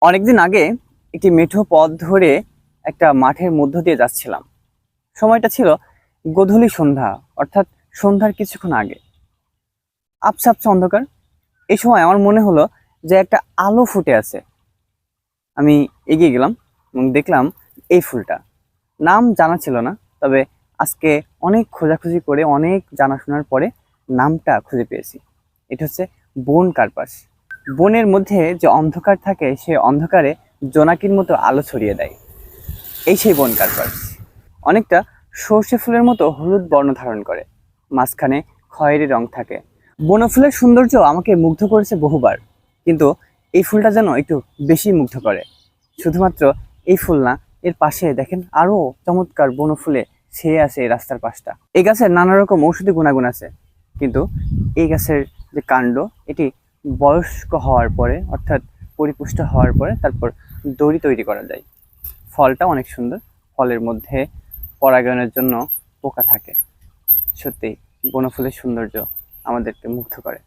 অনেকদিন আগে একটি মেঠো পথ ধরে একটা মাঠের মধ্য দিয়ে যাচ্ছিলাম। সময়টা ছিল গোধূলি সন্ধ্যা, অর্থাৎ সন্ধ্যার কিছুক্ষণ আগে। আবছা আবছা অন্ধকার। এই সময় আমার মনে হলো যে একটা আলো ফুটে আছে। আমি এগিয়ে গেলাম এবং দেখলাম এই ফুলটা। নাম জানা ছিল না, তবে আজকে অনেক খোঁজাখুঁজি করে অনেক জানাশোনার পরে নামটা খুঁজে পেয়েছি। এটা হচ্ছে বন কার্পাস। বনের মধ্যে যে অন্ধকার থাকে, সে অন্ধকারে জোনাকির মতো আলো ছড়িয়ে দেয়। এই সেই বন কার্পাস। অনেকটা সর্ষে ফুলের মতো হলুদ বর্ণ ধারণ করে, মাঝখানে খয়েরি রং থাকে। বনফুলের সৌন্দর্য আমাকে মুগ্ধ করেছে বহুবার, কিন্তু এই ফুলটা যেন একটু বেশি মুগ্ধ করে। শুধুমাত্র এই ফুল না, এর পাশে দেখেন আরো চমৎকার বনফুলে ছেয়ে আছে এই রাস্তার পাশটা। এই গাছের নানা রকম ঔষধি গুণাগুণ আছে, কিন্তু এই গাছের যে কাণ্ড, এটি বয়স্ক হওয়ার পরে, অর্থাৎ পরিপুষ্ট হওয়ার পরে তারপর দড়ি তৈরি করা যায়। ফলটা অনেক সুন্দর। ফলের মধ্যে পরাগায়নের জন্য পোকা থাকে। সত্যি বনফুলের সৌন্দর্য আমাদেরকে মুগ্ধ করে।